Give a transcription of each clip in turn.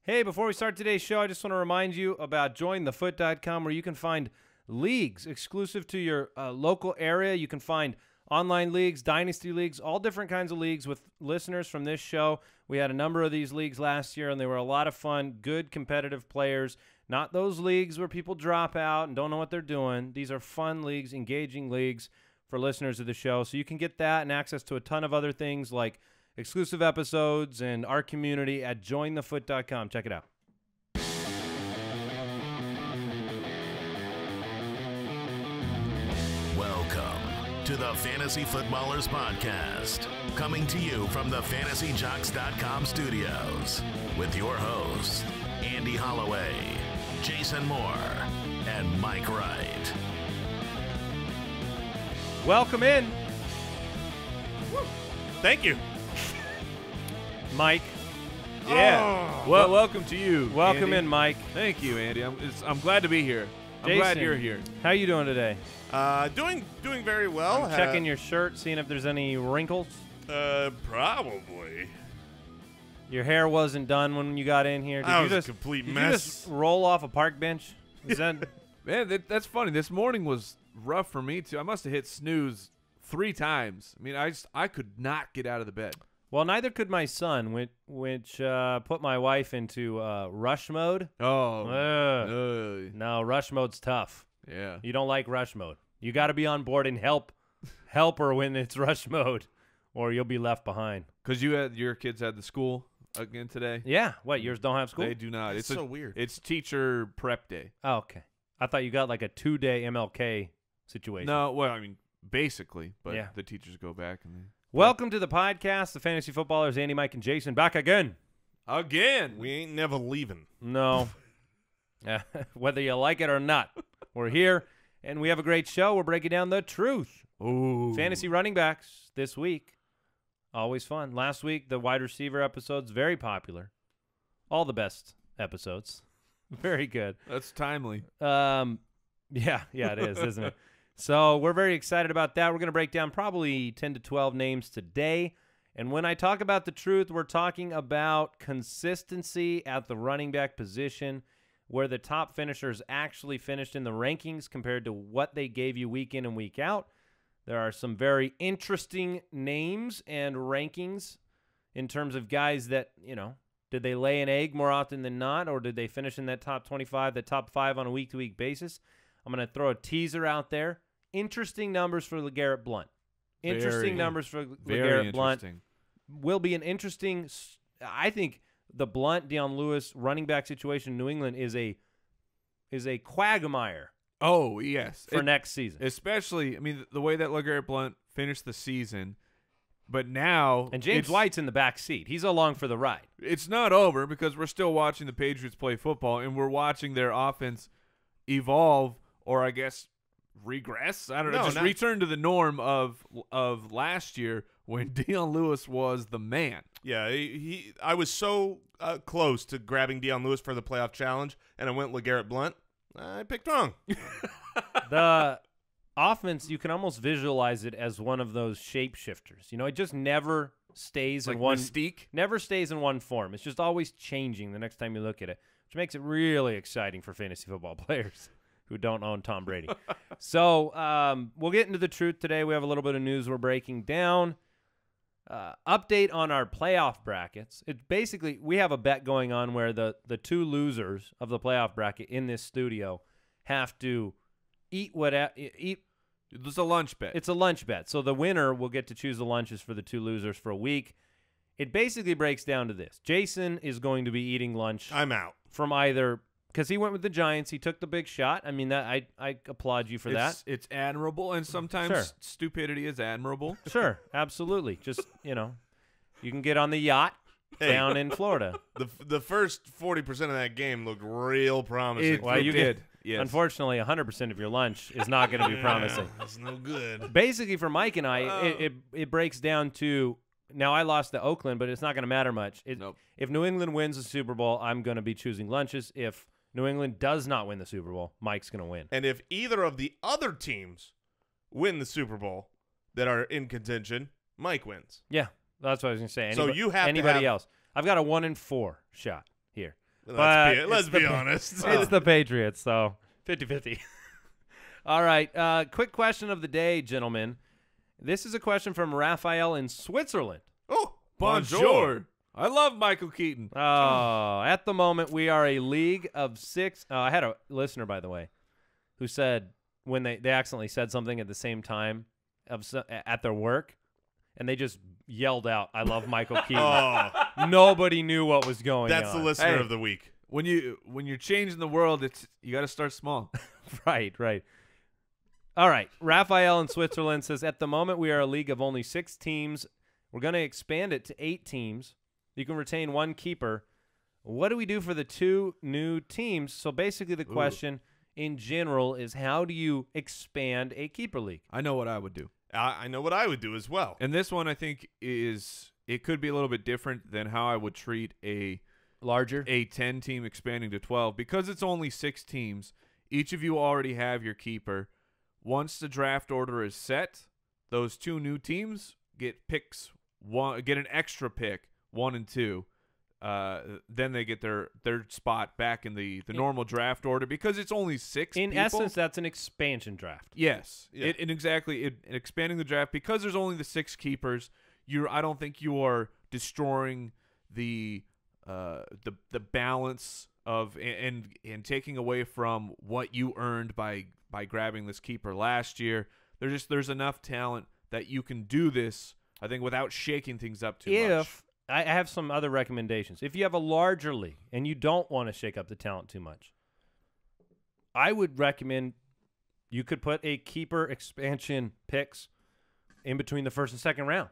Hey, before we start today's show, I just want to remind you about jointhefoot.com, where you can find leagues exclusive to your local area. You can find online leagues, dynasty leagues, all different kinds of leagues with listeners from this show. We had a number of these leagues last year, and they were a lot of fun, good competitive players. Not those leagues where people drop out and don't know what they're doing. These are fun leagues, engaging leagues for listeners of the show. So you can get that and access to a ton of other things like exclusive episodes and our community at jointhefoot.com. Check it out. Welcome to the Fantasy Footballers Podcast, coming to you from the FantasyJocks.com studios with your hosts, Andy Holloway, Jason Moore, and Mike Wright. Welcome in. Woo. Thank you. Mike. Yeah. Oh. Well, welcome to you. Welcome Andy. in, Mike. Thank you, Andy. I'm glad to be here. I'm glad you're here. How you doing today? Doing very well. I'm checking your shirt, seeing if there's any wrinkles. Probably. Your hair wasn't done when you got in here. That was a complete mess. Did you just roll off a park bench? Is that? Man, that's funny. This morning was rough for me too. I must have hit snooze 3 times. I mean, I could not get out of the bed. Well, neither could my son, which put my wife into rush mode. Oh. No, rush mode's tough. Yeah. You don't like rush mode. You got to be on board and help her when it's rush mode, or you'll be left behind. Because your kids had the school again today? Yeah. What, yours don't have school? They do not. It's so weird. It's teacher prep day. Oh, okay. I thought you got like a 2-day MLK situation. No, well, I mean, basically, but Yeah. the teachers go back and Welcome to the podcast, the Fantasy Footballers, Andy, Mike, and Jason, back again. Again. We ain't never leaving. No. Whether you like it or not, we're here, and we have a great show. We're breaking down the truth. Ooh. Fantasy running backs this week. Always fun. Last week, the wide receiver episodes, very popular. All the best episodes. Very good. That's timely. Yeah, it is, isn't it? So we're very excited about that. We're going to break down probably 10 to 12 names today. And when I talk about the truth, we're talking about consistency at the running back position, where the top finishers actually finished in the rankings compared to what they gave you week in and week out. There are some very interesting names and rankings in terms of guys that, did they lay an egg more often than not, or did they finish in that top 25, the top 5 on a week-to-week basis? I'm going to throw a teaser out there. Interesting numbers for LeGarrette Blount. Numbers for LeGarrette Blount. Will be an interesting – I think the Blount, Deion Lewis running back situation in New England is a quagmire. Oh, yes. For next season. Especially, I mean, the way that LeGarrette Blount finished the season, but now – And James White's in the back seat. He's along for the ride. It's not over because we're still watching the Patriots play football, and we're watching their offense evolve or, I guess, regress. I don't know. Just return to the norm of last year when Deion Lewis was the man. Yeah, I was so close to grabbing Deion Lewis for the playoff challenge, and I went LeGarrette Blount. I picked wrong. The offense, you can almost visualize it as one of those shapeshifters. It just never stays like in one Mystique? Never stays in one form. It's just always changing the next time you look at it, which makes it really exciting for fantasy football players who don't own Tom Brady. So we'll get into the truth today. We have a little bit of news we're breaking down. Update on our playoff brackets. It's basically, we have a bet going on where the 2 losers of the playoff bracket in this studio have to eat. It's a lunch bet. It's a lunch bet. So the winner will get to choose the lunches for the 2 losers for a week. It basically breaks down to this. Jason is going to be eating lunch. I'm out. From either, because he went with the Giants. He took the big shot. I mean, that I applaud you for that. It's admirable, and sometimes stupidity is admirable. Sure, absolutely. Just, you can get on the yacht down in Florida. The first 40% of that game looked real promising. You did. Yes. Unfortunately, 100% of your lunch is not going to be promising. That's no good. Basically, for Mike and I, it breaks down to, now I lost to Oakland, but it's not going to matter much. Nope. If New England wins the Super Bowl, I'm going to be choosing lunches. If New England does not win the Super Bowl, Mike's going to win. And if either of the other teams win the Super Bowl that are in contention, Mike wins. Yeah, that's what I was going to say. So you have anybody to have, else. I've got a 1-in-4 shot here. Let's be honest. It's the Patriots, so 50-50. All right, quick question of the day, gentlemen. This is a question from Raphael in Switzerland. Oh, bonjour. I love Michael Keaton. Oh, at the moment, we are a league of 6. I had a listener, by the way, who said when they accidentally said something at the same time at their work, and they just yelled out, "I love Michael Keaton." Oh. Nobody knew what was going on. That's the listener of the week. When you're changing the world, you got to start small. Right. All right. Raphael in Switzerland says, at the moment, we are a league of only 6 teams. We're going to expand it to 8 teams. You can retain 1 keeper. What do we do for the 2 new teams? So basically the question in general is, how do you expand a keeper league? I know what I would do. I know what I would do as well. And this one, I think, it could be a little bit different than how I would treat a 10-team expanding to 12. Because it's only 6 teams, each of you already have your keeper. Once the draft order is set, those 2 new teams get an extra pick, 1 and 2. Then they get their spot back in the normal draft order because it's only 6 In people. essence, that's an expansion draft. Yes. Yeah. Expanding the draft because there's only the 6 keepers. I don't think you are destroying the balance of and taking away from what you earned by grabbing this keeper last year. There's enough talent that you can do this, I think, without shaking things up too much. I have some other recommendations. If you have a larger league and you don't want to shake up the talent too much, I would recommend you could put a keeper expansion picks in between the first and second round.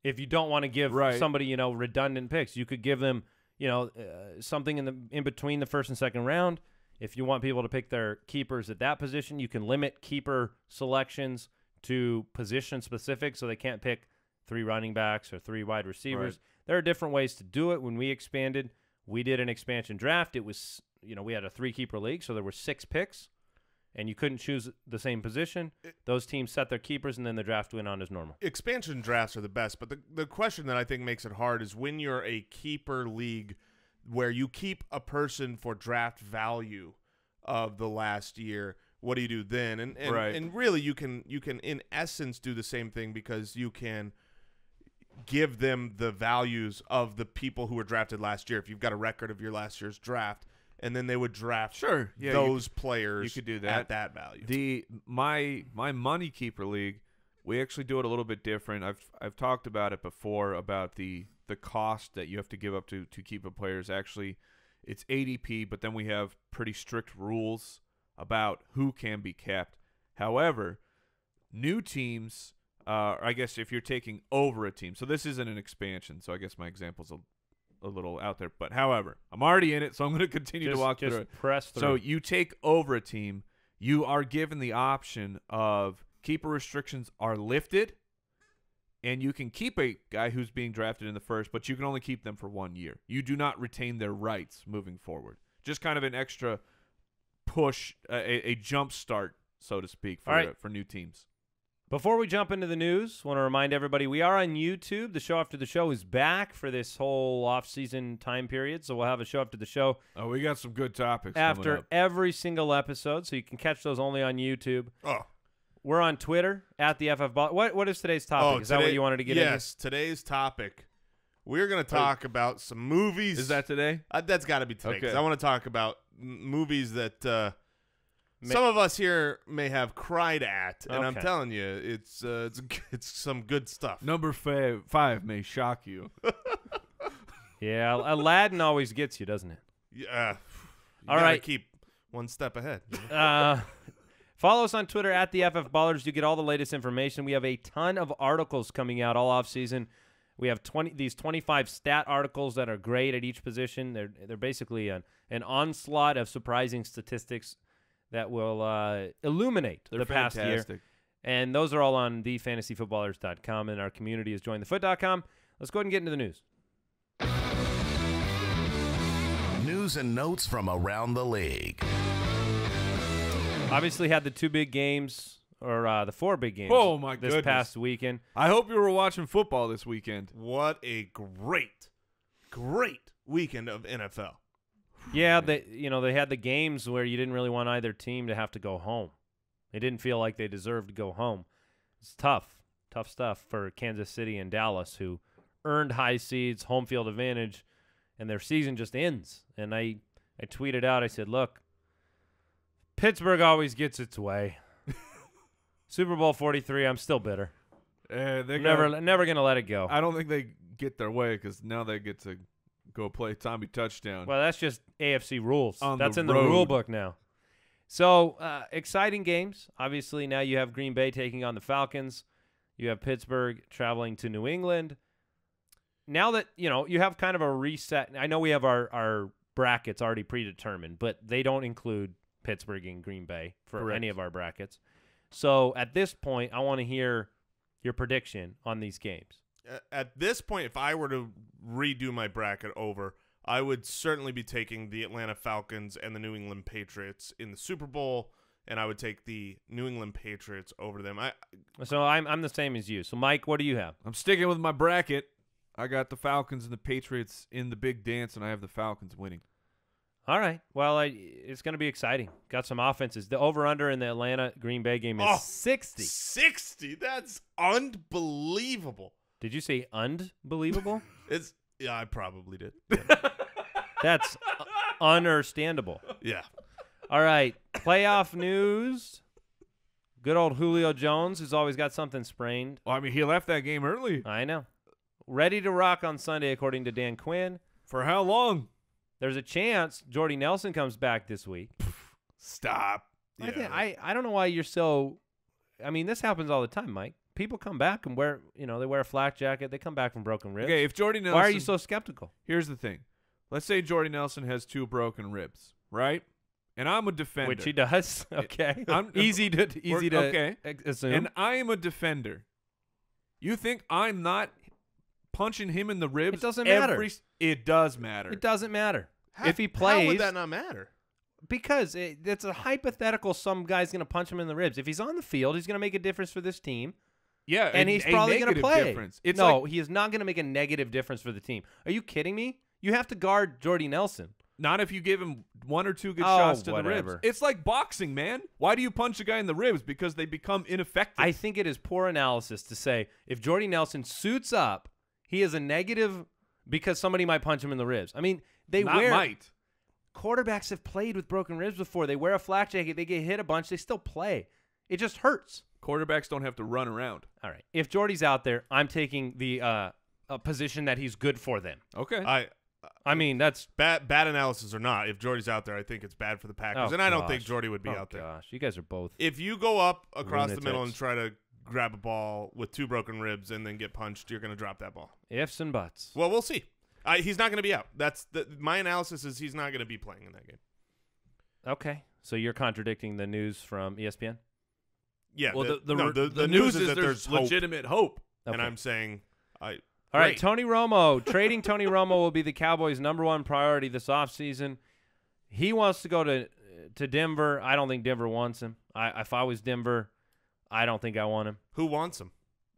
If you don't want to give somebody, redundant picks, you could give them, something in between the first and second round. If you want people to pick their keepers at that position, you can limit keeper selections to position specific so they can't pick 3 running backs or 3 wide receivers. Right. There are different ways to do it. When we expanded, we did an expansion draft. It was, we had a 3-keeper league, so there were 6 picks, and you couldn't choose the same position. Those teams set their keepers, and then the draft went on as normal. Expansion drafts are the best, but the question that I think makes it hard is when you're a keeper league where you keep a person for draft value of the last year, what do you do then? And really you can in essence do the same thing because you can give them the values of the people who were drafted last year. If you've got a record of your last year's draft, and then they would draft those players you could do that. At that value. My money keeper league, we actually do it a little bit different. I've talked about it before about the cost that you have to give up to keep a players. Actually, it's ADP, but then we have pretty strict rules about who can be kept. However, new teams, I guess if you're taking over a team, so this isn't an expansion, so I guess my example's a little out there. But however, I'm already in it, so I'm going to continue to walk through it. Press through. So you take over a team, you are given the option of keeper restrictions are lifted, and you can keep a guy who's being drafted in the first, but you can only keep them for 1 year. You do not retain their rights moving forward. Just kind of an extra push, a jump start, so to speak, for new teams. Before we jump into the news, I want to remind everybody we are on YouTube. The show after the show is back for this whole off-season time period, so we'll have a show after the show. Oh, we got some good topics after every single episode, so you can catch those only on YouTube. Oh. We're on Twitter at the FF Ball. What is today's topic? Is that what you wanted to get into? Yes, today's topic. We're going to talk about some movies. Is that today? That's got to be today. Okay. I want to talk about movies that some of us here may have cried at, and I'm telling you, it's some good stuff. Number 5 may shock you. Yeah, Aladdin always gets you, doesn't it? Yeah. All right. Keep one step ahead. Follow us on Twitter at the FF Ballers. You get all the latest information. We have a ton of articles coming out all off season. We have 25 stat articles that are great at each position. They're basically an onslaught of surprising statistics that will illuminate the past year. And those are all on thefantasyfootballers.com, and our community is jointhefoot.com. Let's go ahead and get into the news. News and notes from around the league. Obviously had the 2 big games, or the 4 big games this past weekend. I hope you were watching football this weekend. What a great weekend of NFL. Yeah, they had the games where you didn't really want either team to have to go home. They didn't feel like they deserved to go home. It's tough stuff for Kansas City and Dallas, who earned high seeds, home field advantage, and their season just ends. And I tweeted out, I said, look, Pittsburgh always gets its way. Super Bowl 43, I'm still bitter. They're never going to let it go. I don't think they get their way because now they get to go play Tommy Touchdown. Well, that's just AFC rules. That's in the road. rule book now. So, exciting games. Obviously, now you have Green Bay taking on the Falcons. You have Pittsburgh traveling to New England. Now that, you have kind of a reset. I know we have our brackets already predetermined, but they don't include Pittsburgh and Green Bay for Correct. any of our brackets. So, at this point, I want to hear your prediction on these games. At this point, if I were to redo my bracket over, I would certainly be taking the Atlanta Falcons and the New England Patriots in the Super Bowl, and I would take the New England Patriots over them. So I'm the same as you. So, Mike, what do you have? I'm sticking with my bracket. I got the Falcons and the Patriots in the big dance, and I have the Falcons winning. All right. Well, it's going to be exciting. Got some offenses. The over-under in the Atlanta-Green Bay game is 60. 60? That's unbelievable. Did you say unbelievable? Yeah, I probably did. That's understandable. Yeah. All right. Playoff news. Good old Julio Jones has always got something sprained. Well, I mean, he left that game early. I know. Ready to rock on Sunday, according to Dan Quinn. For how long? There's a chance Jordy Nelson comes back this week. Stop. Yeah. I don't know why you're so – I mean, this happens all the time, Mike. People come back and they wear a flak jacket. They come back from broken ribs. Okay, if Jordy Nelson – why are you so skeptical? Here's the thing. Let's say Jordy Nelson has 2 broken ribs, right? And I'm a defender. Which he does. Okay. Easy to okay. assume. And I am a defender. You think I'm not punching him in the ribs? It doesn't matter. It does matter. It doesn't matter. If he How plays, would that not matter? Because it's a hypothetical. Some guy's going to punch him in the ribs. If he's on the field, he's going to make a difference for this team. Yeah, and he's probably going to play. Difference. He is not going to make a negative difference for the team. Are you kidding me? You have to guard Jordy Nelson. Not if you give him 1 or 2 good shots to whatever. the ribs. It's like boxing, man. Why do you punch a guy in the ribs? Because they become ineffective. I think it is poor analysis to say if Jordy Nelson suits up, he is a negative because somebody might punch him in the ribs. I mean, quarterbacks have played with broken ribs before. They wear a flak jacket. They get hit a bunch. They still play. It just hurts. Quarterbacks don't have to run around. All right. If Jordy's out there, I'm taking the a position that he's good for them. Okay. I mean, that's bad analysis or not. If Jordy's out there, I think it's bad for the Packers, and I don't think Jordy would be out there. Gosh, you guys are both. If you go up across lunatics. the middle and try to grab a ball with 2 broken ribs and then get punched, you're going to drop that ball. Ifs and buts. Well, we'll see. He's not going to be out. My analysis is he's not going to be playing in that game. Okay, so you're contradicting the news from ESPN? Yeah. Well, the news is that there's legitimate hope. Okay. And I'm saying All right, Tony Romo. Trading Tony Romo will be the Cowboys' #1 priority this offseason. He wants to go to Denver. I don't think Denver wants him. If I was Denver, I don't think I want him. Who wants him?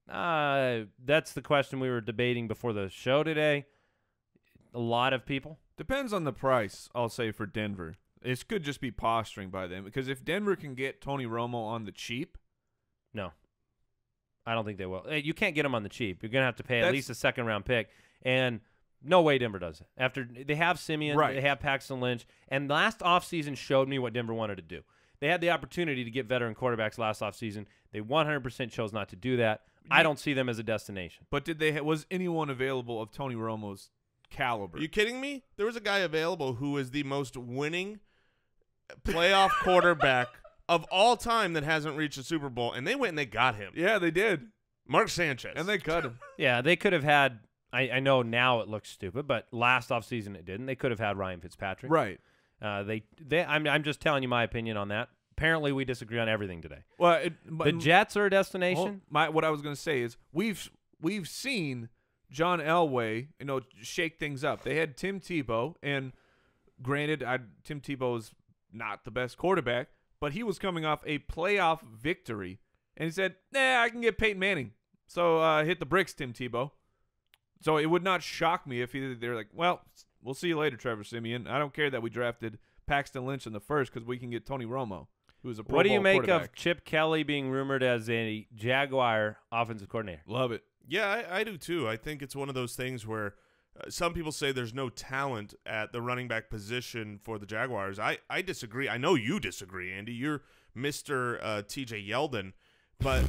That's the question we were debating before the show today. A lot of people. Depends on the price, I'll say, for Denver. It could just be posturing by them. Because if Denver can get Tony Romo on the cheap. No. I don't think they will. You can't get him on the cheap. You're going to have to pay at least a second-round pick. And no way Denver does it. After they have Simeon, right. They have Paxton Lynch. And last offseason showed me what Denver wanted to do. They had the opportunity to get veteran quarterbacks last offseason. They 100% chose not to do that. I don't see them as a destination. But was anyone available of Tony Romo's caliber? Are you kidding me? There was a guy available who is the most winning playoff quarterback of all time that hasn't reached a Super Bowl, and they went and they got him. Yeah, they did. Mark Sanchez. And they cut him. Yeah, they could have had – I know now it looks stupid, but last offseason it didn't. They could have had Ryan Fitzpatrick. Right. I'm just telling you my opinion on that. Apparently we disagree on everything today. Well, the Jets are a destination. What I was going to say is we've seen John Elway, shake things up. They had Tim Tebow, and granted, Tim Tebow is not the best quarterback, but he was coming off a playoff victory, and he said, I can get Peyton Manning. So hit the bricks, Tim Tebow. So it would not shock me if they're like, well, We'll see you later, Trevor Siemian. I don't care that we drafted Paxton Lynch in the first because we can get Tony Romo, who is a Pro What do Bowl you make quarterback. of Chip Kelly being rumored as a Jaguar offensive coordinator? Love it. Yeah, I do too. I think it's one of those things where some people say there's no talent at the running back position for the Jaguars. I disagree. I know you disagree, Andy. You're Mr. T.J. Yeldon. But,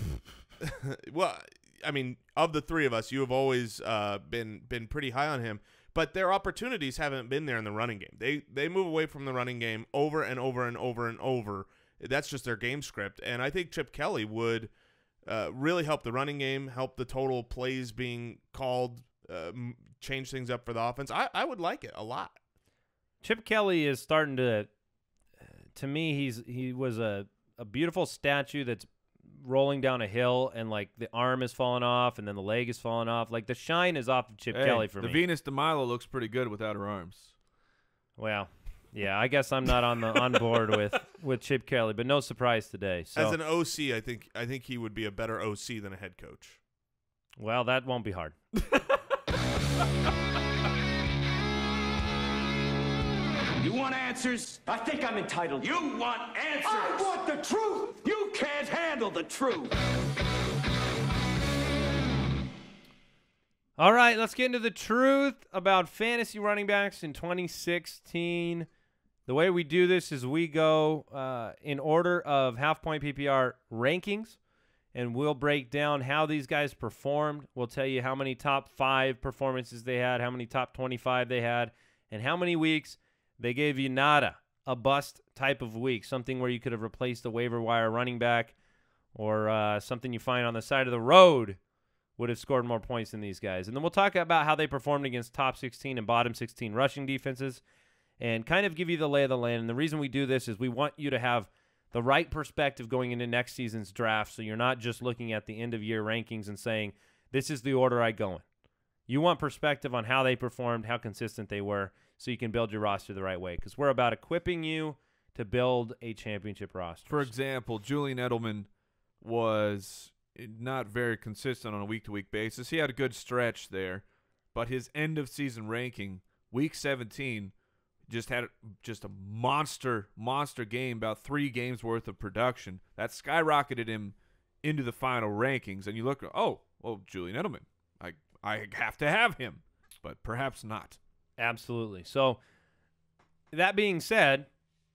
well, I mean, of the three of us, you have always been pretty high on him. But their opportunities haven't been there in the running game. They move away from the running game over and over and over and over. That's just their game script. And I think Chip Kelly would really help the running game, help the total plays being called, change things up for the offense. I would like it a lot. Chip Kelly is starting to me, he was a beautiful statue that's rolling down a hill, and like the arm is falling off and then the leg is falling off. Like the shine is off of Chip Kelly for me. The Venus de Milo looks pretty good without her arms. Well, yeah, I guess I'm not on board with Chip Kelly, but no surprise today. So, as an OC, I think he would be a better OC than a head coach. Well, that won't be hard. You want answers? I think I'm entitled. You want answers? I want the truth. You can't handle the truth. All right, let's get into the truth about fantasy running backs in 2016. The way we do this is we go in order of half-point PPR rankings, and we'll break down how these guys performed. We'll tell you how many top 5 performances they had, how many top 25 they had, and how many weeks they gave you nada, a bust type of week, something where you could have replaced a waiver wire running back, or something you find on the side of the road would have scored more points than these guys. And then we'll talk about how they performed against top 16 and bottom 16 rushing defenses and kind of give you the lay of the land. And the reason we do this is we want you to have the right perspective going into next season's draft, so you're not just looking at the end-of-year rankings and saying, this is the order I go in. You want perspective on how they performed, how consistent they were, so you can build your roster the right way, because we're about equipping you to build a championship roster. For example, Julian Edelman was not very consistent on a week-to-week basis. He had a good stretch there, but his end-of-season ranking, Week 17, just had a monster game, about 3 games worth of production. That skyrocketed him into the final rankings. And you look, Julian Edelman, I have to have him, but perhaps not. Absolutely. So that being said,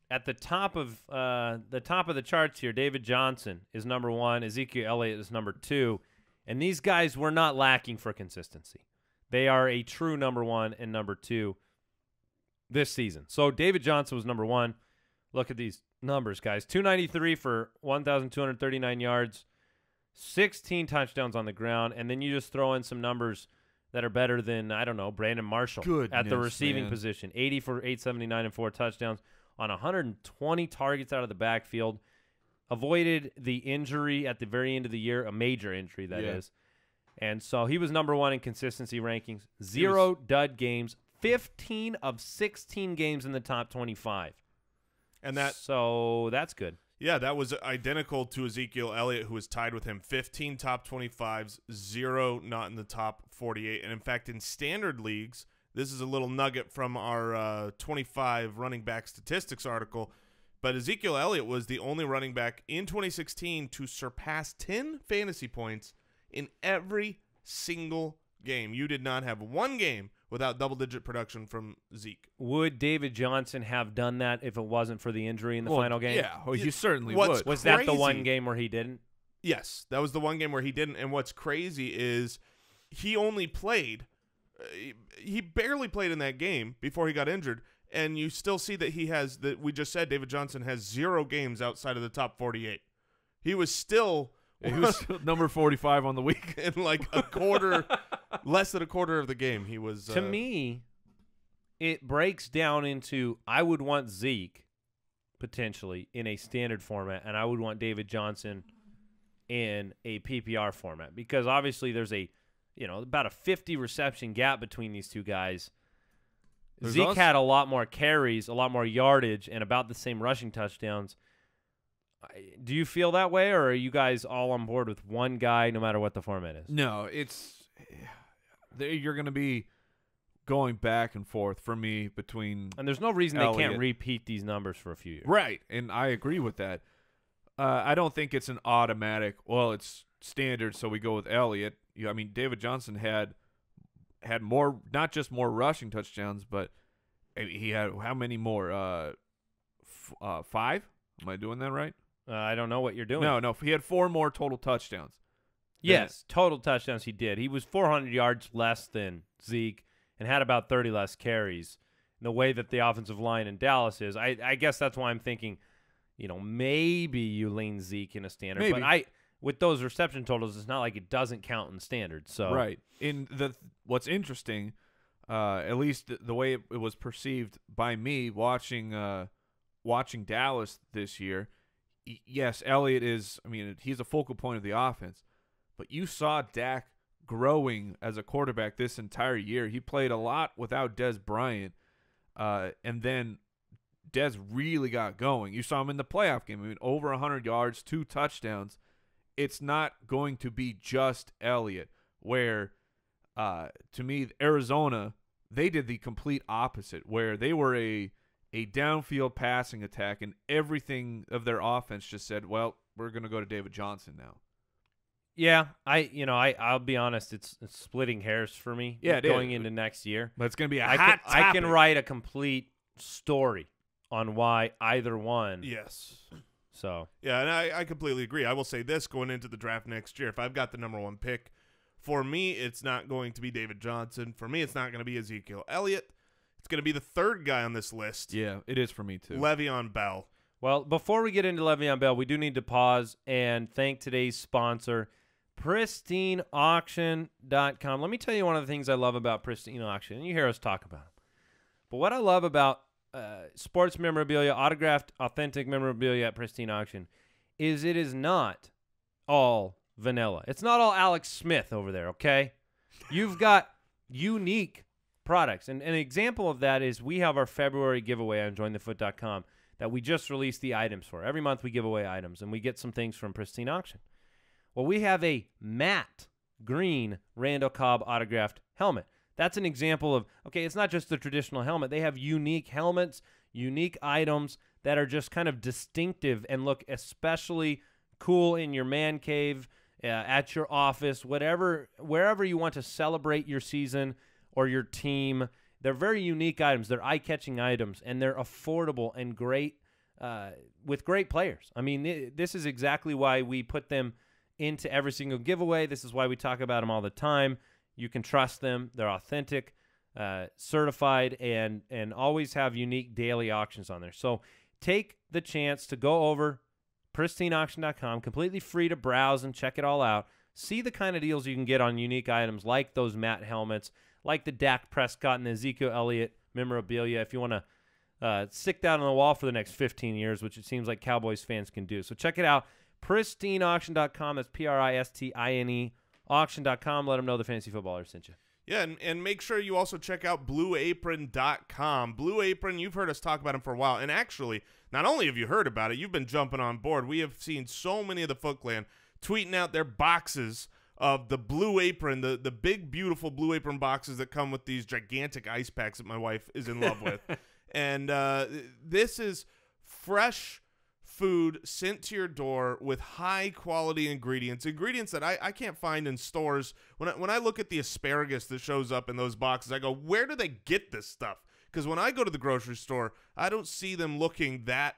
at the top of the charts here, David Johnson is number 1, Ezekiel Elliott is number 2, and these guys were not lacking for consistency. They are a true number 1 and number 2 this season. So David Johnson was number 1. Look at these numbers, guys. 293 for 1,239 yards, 16 touchdowns on the ground, and then you just throw in some numbers that are better than, I don't know, Brandon Marshall at the receiving position. 80 for 879 and 4 touchdowns on 120 targets out of the backfield. Avoided the injury at the very end of the year, a major injury that is. And so he was number 1 in consistency rankings. 0 dud games, 15 of 16 games in the top 25. And so that's good. Yeah, that was identical to Ezekiel Elliott, who was tied with him. 15 top 25s, 0 not in the top 48. And, in fact, in standard leagues, this is a little nugget from our 25 running back statistics article, but Ezekiel Elliott was the only running back in 2016 to surpass 10 fantasy points in every single game. You did not have one game without double-digit production from Zeke. Would David Johnson have done that if it wasn't for the injury in the final game? Yeah, he certainly would. Was that the one game where he didn't? Yes, that was the one game where he didn't. And what's crazy is he only played he barely played in that game before he got injured, and you still see that he has that. We just said David Johnson has 0 games outside of the top 48. He was still number 45 on the week. In like a quarter, less than a quarter of the game. He was to me, it breaks down into I would want Zeke potentially in a standard format, and I would want David Johnson in a PPR format, because obviously there's about a 50 reception gap between these two guys. Zeke had a lot more carries, a lot more yardage, and about the same rushing touchdowns. Do you feel that way, or are you guys all on board with one guy no matter what the format is? No, you're going to be going back and forth for me between. And there's no reason Elliott. they can't repeat these numbers for a few years. Right, and I agree with that. I don't think it's an automatic, well, it's standard, so we go with Elliott. I mean, David Johnson had more, not just more rushing touchdowns, but he had how many more? 5? Am I doing that right? I don't know what you're doing. No, he had 4 more total touchdowns. Yes, total touchdowns he did. He was 400 yards less than Zeke and had about 30 less carries. The way that the offensive line in Dallas is, I guess that's why I'm thinking, maybe you lean Zeke in a standard. Maybe. But with those reception totals, it's not like it doesn't count in standard. So right. What's interesting, at least the way it was perceived by me watching Dallas this year, yes, Elliott is. I mean, he's a focal point of the offense. But you saw Dak growing as a quarterback this entire year. He played a lot without Dez Bryant, and then Dez really got going. You saw him in the playoff game. I mean, over 100 yards, 2 touchdowns. It's not going to be just Elliott, where, to me, Arizona, they did the complete opposite, where they were a downfield passing attack, and everything of their offense just said, well, we're going to go to David Johnson now. Yeah, I'll be honest, it's splitting hairs for me going into next year. But it's going to be I can write a complete story on why either one. Yes. So. Yeah, and I completely agree. I will say this going into the draft next year, if I've got the number 1 pick, for me, it's not going to be David Johnson. For me, it's not going to be Ezekiel Elliott. It's going to be the 3rd guy on this list. Yeah, it is for me too. Le'Veon Bell. Well, before we get into Le'Veon Bell, we do need to pause and thank today's sponsor, PristineAuction.com. Let me tell you one of the things I love about Pristine Auction, and you hear us talk about them. But what I love about sports memorabilia, autographed, authentic memorabilia at Pristine Auction, is it is not all vanilla. It's not all Alex Smith over there, okay? You've got unique products. And an example of that is we have our February giveaway on jointhefoot.com that we just released the items for. Every month we give away items, and we get some things from Pristine Auction. Well, we have a matte green Randall Cobb autographed helmet. That's an example of, okay, it's not just the traditional helmet. They have unique helmets, unique items that are just kind of distinctive and look especially cool in your man cave, at your office, wherever you want to celebrate your season or your team. They're very unique items. They're eye-catching items, and they're affordable and great with great players. I mean, this is exactly why we put them into every single giveaway. This is why we talk about them all the time. You can trust them. They're authentic, certified, and always have unique daily auctions on there. So take the chance to go over pristineauction.com, completely free to browse and check it all out. See the kind of deals you can get on unique items like those matte helmets, like the Dak Prescott and the Ezekiel Elliott memorabilia, if you want to stick that on the wall for the next 15 years, which it seems like Cowboys fans can do. So check it out. PristineAuction.com. That's Pristine auction.com. Let them know the Fantasy Footballer sent you. Yeah, and make sure you also check out BlueApron.com. Blue Apron, you've heard us talk about them for a while. And actually, not only have you heard about it, you've been jumping on board. We have seen so many of the Foot Clan tweeting out their boxes of the Blue Apron, the big, beautiful Blue Apron boxes that come with these gigantic ice packs that my wife is in love with. And this is fresh food sent to your door with high-quality ingredients that I can't find in stores. When I look at the asparagus that shows up in those boxes, I go, where do they get this stuff? Because when I go to the grocery store, I don't see them looking that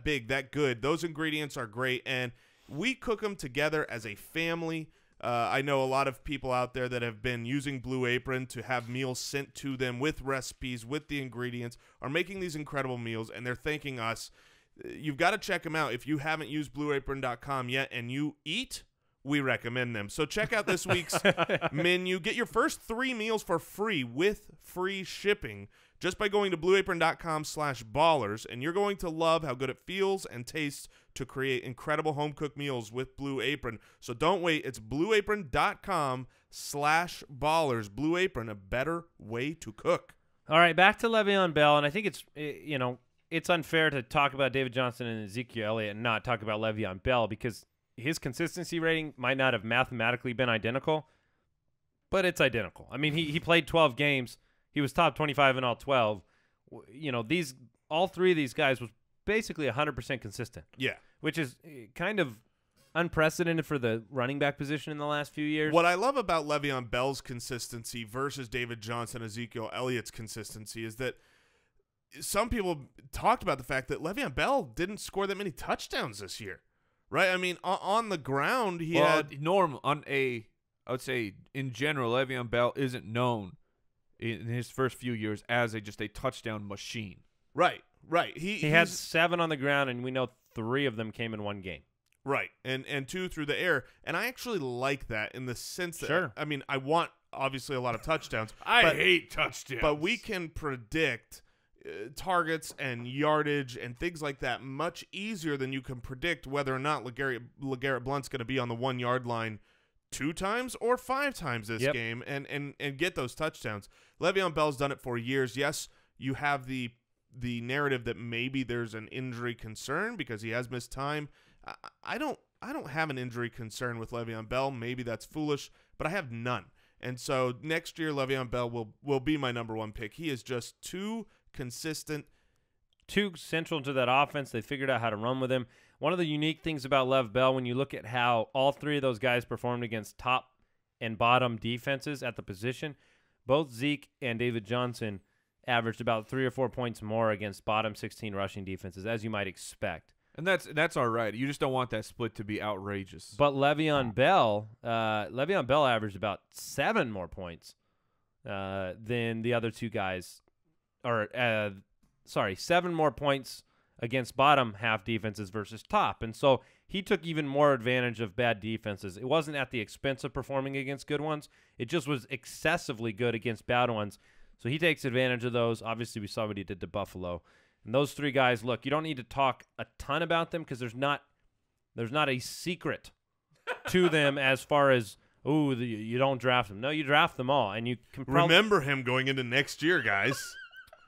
big, that good. Those ingredients are great, and we cook them together as a family. I know a lot of people out there that have been using Blue Apron to have meals sent to them with recipes, with the ingredients, are making these incredible meals, and they're thanking us. You've got to check them out. If you haven't used BlueApron.com yet and you eat, we recommend them. So check out this week's menu. Get your first 3 meals for free with free shipping just by going to BlueApron.com/ballers, and you're going to love how good it feels and tastes to create incredible home-cooked meals with Blue Apron. So don't wait. It's BlueApron.com/ballers. Blue Apron, a better way to cook. All right, back to Le'Veon Bell, and I think it's unfair to talk about David Johnson and Ezekiel Elliott and not talk about Le'Veon Bell because his consistency rating might not have mathematically been identical, but it's identical. I mean, he played 12 games. he was top 25 in all 12. All three of these guys was basically 100% consistent. Yeah. Which is kind of unprecedented for the running back position in the last few years. What I love about Le'Veon Bell's consistency versus David Johnson, Ezekiel Elliott's consistency is that some people talked about the fact that Le'Veon Bell didn't score that many touchdowns this year, right? I mean, on the ground, he had I would say in general, Le'Veon Bell isn't known in his first few years as just a touchdown machine. Right. He had 7 on the ground, and we know 3 of them came in one game. Right, and 2 through the air. And I actually like that in the sense that, sure. I mean, I want, obviously, a lot of touchdowns. I hate touchdowns. But we can predict targets and yardage and things like that much easier than you can predict whether or not LeGarrette Blount's going to be on the 1-yard line 2 times or 5 times this game and get those touchdowns. Le'Veon Bell's done it for years. Yes, you have the narrative that maybe there's an injury concern because he has missed time. I don't have an injury concern with Le'Veon Bell. Maybe that's foolish, but I have none. And so next year, Le'Veon Bell will be my number 1 pick. He is just too consistent, too central to that offense. They figured out how to run with him. One of the unique things about Lev Bell, when you look at how all 3 of those guys performed against top and bottom defenses at the position, both Zeke and David Johnson averaged about 3 or 4 points more against bottom 16 rushing defenses, as you might expect. And that's all right. You just don't want that split to be outrageous. But Le'Veon Bell averaged about 7 more points than the other 2 guys, 7 more points against bottom half defenses versus top. And so he took even more advantage of bad defenses. It wasn't at the expense of performing against good ones. It just was excessively good against bad ones. So he takes advantage of those. Obviously, we saw what he did to Buffalo. And those 3 guys, look, you don't need to talk a ton about them because there's not a secret to them as far as, you don't draft them. No, you draft them all. And you can remember him going into next year, guys.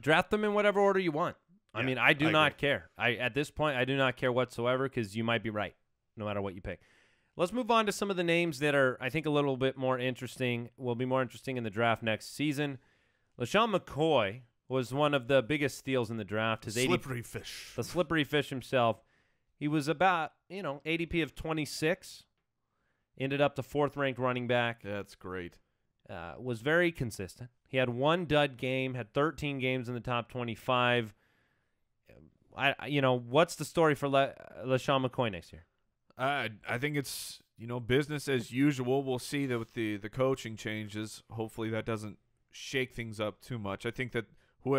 Draft them in whatever order you want. I mean, I do not agree. care. At this point, I do not care whatsoever because you might be right no matter what you pick. Let's move on to some of the names that are, I think, a little bit more interesting, will be more interesting in the draft next season. LeSean McCoy was one of the biggest steals in the draft. His slippery fish. The slippery fish himself. He was about, ADP of 26. Ended up the 4th-ranked running back. That's great. Was very consistent. He had 1 dud game, had 13 games in the top 25. What's the story for LeSean McCoy next year? I think it's, business as usual. We'll see that with the coaching changes. Hopefully that doesn't shake things up too much. I think that who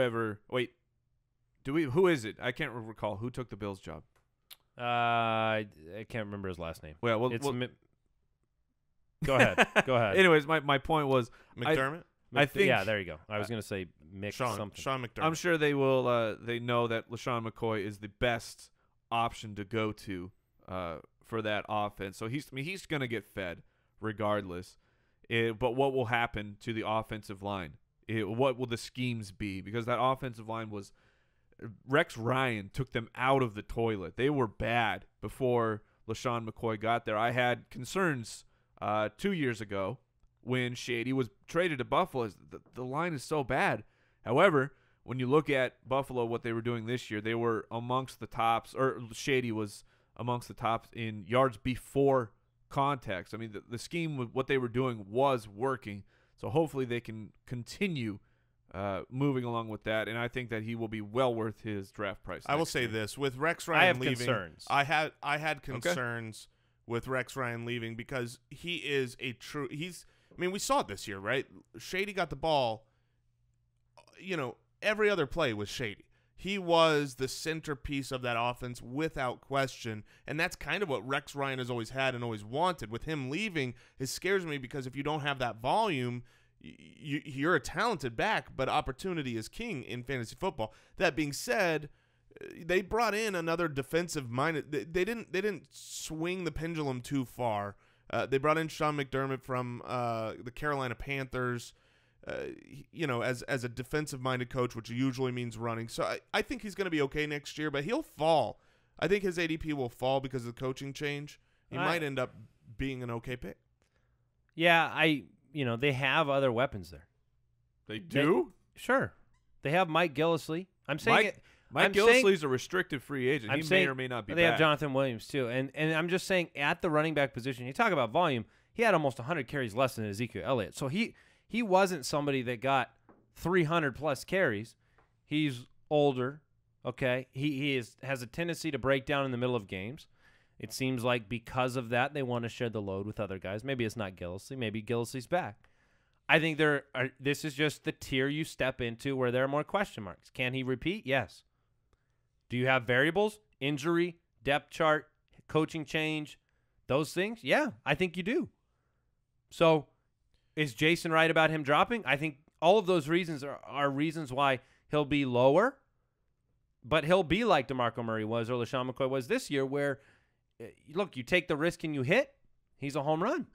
is it? I can't recall who took the Bills' job. I can't remember his last name. Well, go ahead. Go ahead. Anyways, my point was McDermott. I think there you go. I was going to say something. Sean McDermott. I'm sure they will. They know that LeSean McCoy is the best option to go to for that offense. So he's going to get fed regardless. But what will happen to the offensive line? What will the schemes be? Because that offensive line was Rex Ryan took them out of the toilet. They were bad before LeSean McCoy got there. I had concerns 2 years ago when Shady was traded to Buffalo. The line is so bad. However, when you look at Buffalo, what they were doing this year, they were amongst the tops, or Shady was amongst the tops in yards before context. I mean, the scheme, what they were doing was working. So hopefully they can continue moving along with that, and I think that he will be well worth his draft price. I will say this, with Rex Ryan leaving, concerns. I had concerns with Rex Ryan leaving because he is we saw it this year, right? Shady got the ball, every other play was Shady. He was the centerpiece of that offense without question, and that's kind of what Rex Ryan has always had and always wanted. With him leaving, it scares me because if you don't have that volume, you're a talented back, but opportunity is king in fantasy football. That being said, they brought in another defensive-minded. They didn't swing the pendulum too far. They brought in Sean McDermott from the Carolina Panthers. As a defensive-minded coach, which usually means running. So I think he's going to be okay next year, but he'll fall. I think his ADP will fall because of the coaching change. He might end up being an okay pick. Yeah, they have other weapons there. They do? Sure. They have Mike Gillislee. I'm saying Mike Gillislee's a restricted free agent. He may or may not be They back. have Jonathan Williams, too. And I'm just saying, at the running back position, you talk about volume, he had almost 100 carries less than Zeke Elliott. So he wasn't somebody that got 300-plus carries. He's older, okay? He has a tendency to break down in the middle of games. It seems like because of that, they want to share the load with other guys. Maybe it's not Gillislee. Maybe Gillislee's back. I think this is just the tier you step into where there are more question marks. Can he repeat? Yes. Do you have variables? Injury, depth chart, coaching change, those things? Yeah, I think you do. So is Jason right about him dropping? I think all of those reasons are reasons why he'll be lower, but he'll be like DeMarco Murray was or LeSean McCoy was this year where, look, you take the risk and you hit, he's a home run.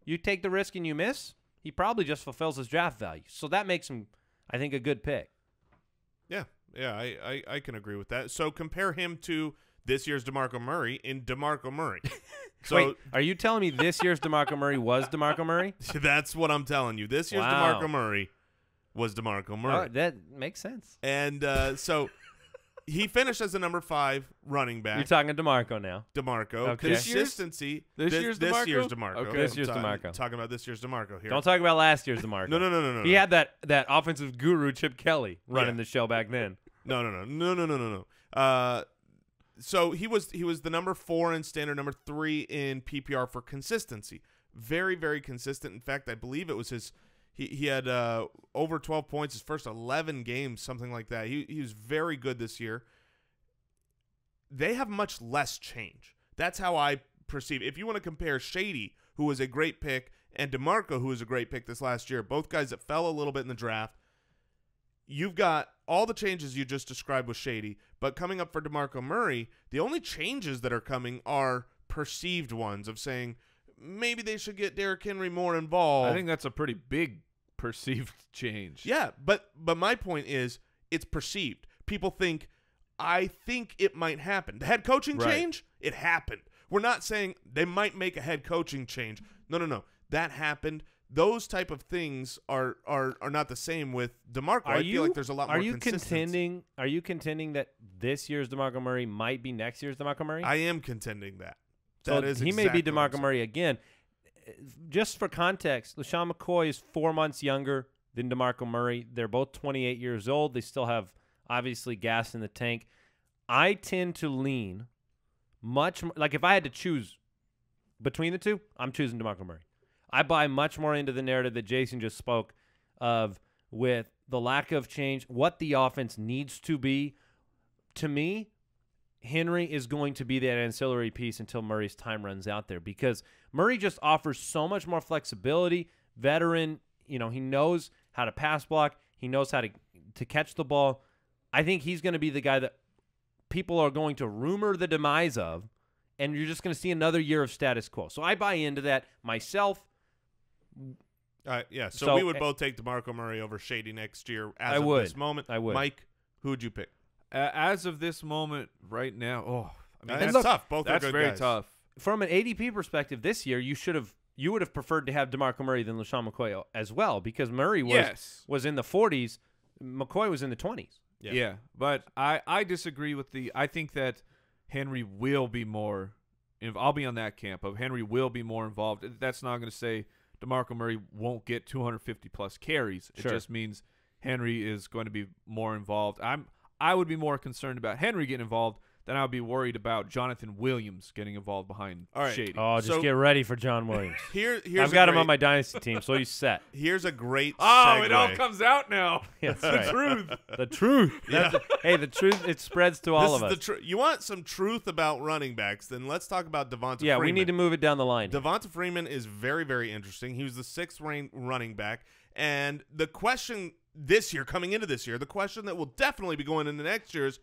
You take the risk and you miss, he probably just fulfills his draft value. So that makes him, I think, a good pick. Yeah, I can agree with that. So compare him to this year's DeMarco Murray in DeMarco Murray. So wait, are you telling me this year's DeMarco Murray was DeMarco Murray? That's what I'm telling you. This year's DeMarco Murray was DeMarco Murray. Oh, that makes sense. And so he finished as the number 5 running back. You're talking DeMarco now. DeMarco. Okay. Consistency. This year's DeMarco? DeMarco. Okay. This year's DeMarco. Talking about this year's DeMarco here. Don't talk about last year's DeMarco. No. He had that offensive guru, Chip Kelly, running the show back then. No. So he was the number 4 in standard, number 3 in PPR for consistency. Very, very consistent. In fact, I believe it was his. He had over 12 points his first 11 games, something like that. He was very good this year. They have much less change. That's how I perceive. If you want to compare Shady, who was a great pick, and DeMarco, who was a great pick this last year, both guys that fell a little bit in the draft, you've got all the changes you just described with Shady, but coming up for DeMarco Murray, the only changes that are coming are perceived ones of saying maybe they should get Derrick Henry more involved. I think that's a pretty big perceived change. Yeah, but my point is it's perceived. People think, I think it might happen. The head coaching change, it happened. We're not saying they might make a head coaching change. No. That happened. Those type of things are not the same with DeMarco. I feel like there's a lot more consistency. Are you contending that this year's DeMarco Murray might be next year's DeMarco Murray? I am contending that. So he may be DeMarco Murray again. Just for context, LeSean McCoy is 4 months younger than DeMarco Murray. They're both 28 years old. They still have, obviously, gas in the tank. I tend to lean much – like if I had to choose between the two, I'm choosing DeMarco Murray. I buy much more into the narrative that Jason just spoke of with the lack of change, what the offense needs to be. To me, Henry is going to be that ancillary piece until Murray's time runs out there because Murray just offers so much more flexibility. Veteran, he knows how to pass block. He knows how to catch the ball. I think he's going to be the guy that people are going to rumor the demise of, and you're just going to see another year of status quo. So I buy into that myself. Yeah, so we would both take DeMarco Murray over Shady next year as of this moment. I would. Mike, who would you pick? As of this moment right now, that's tough. Both are that's good very guys. tough. From an ADP perspective this year, you would have preferred to have DeMarco Murray than LeSean McCoy as well because Murray was in the 40s, McCoy was in the 20s. Yeah, but I disagree with I think that Henry will be more – I'll be on that camp of Henry will be more involved. That's not going to say DeMarco Murray won't get 250-plus carries. It just means Henry is going to be more involved. I would be more concerned about Henry getting involved than I would be worried about Jonathan Williams getting involved behind Shady. Oh, just get ready for John Williams. Here's I've got him on my dynasty team, so he's set. Here's a great segue. It all comes out now. That's the right. truth. The truth. Hey, the truth, it spreads to all of us. You want some truth about running backs, then let's talk about Devonta Freeman. Yeah, we need to move it down the line. Devonta Freeman is very, very interesting. He was the 6th running back. And the question this year, coming into this year, the question that will definitely be going into next year is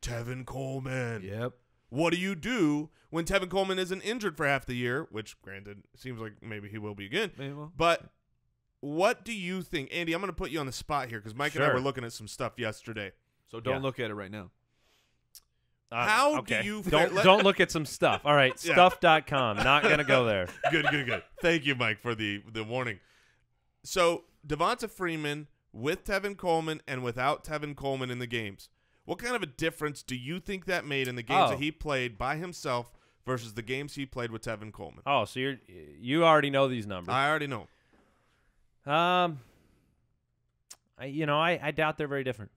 Tevin Coleman. Yep. What do you do when Tevin Coleman isn't injured for half the year, which, granted, seems like maybe he will be again. Maybe will. But what do you think? Andy, I'm going to put you on the spot here because Mike and I were looking at some stuff yesterday. So don't look at it right now. How do you don't look at some stuff. All right, stuff.com. Not going to go there. Good. Thank you, Mike, for the warning. So Devonta Freeman with Tevin Coleman and without Tevin Coleman in the games. What kind of a difference do you think that made in the games that he played by himself versus the games he played with Tevin Coleman? Oh, so you already know these numbers. I already know. I doubt they're very different.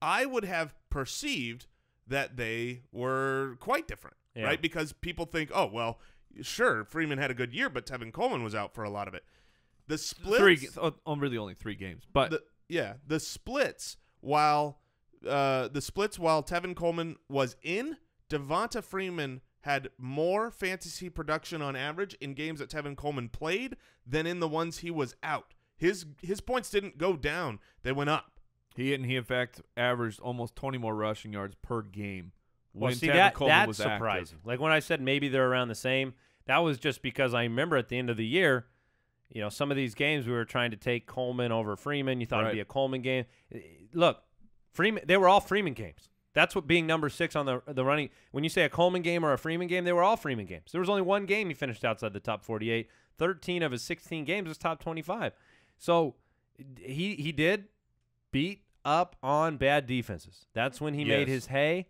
I would have perceived that they were quite different, right? Because people think, oh, well, sure, Freeman had a good year, but Tevin Coleman was out for a lot of it. The splits, really only 3 games, but the splits while Tevin Coleman was in, Devonta Freeman had more fantasy production on average in games that Tevin Coleman played than in the ones he was out. His points didn't go down; they went up. He in fact averaged almost 20 more rushing yards per game. Well, see, that's surprising. Like when I said maybe they're around the same, that was just because I remember at the end of the year, some of these games we were trying to take Coleman over Freeman. You thought it'd be a Coleman game. Look, Freeman, they were all Freeman games. That's what being number 6 on the running. When you say a Coleman game or a Freeman game, they were all Freeman games. There was only one game he finished outside the top 48. 13 of his 16 games was top 25. So he did beat up on bad defenses. That's when he made his hay,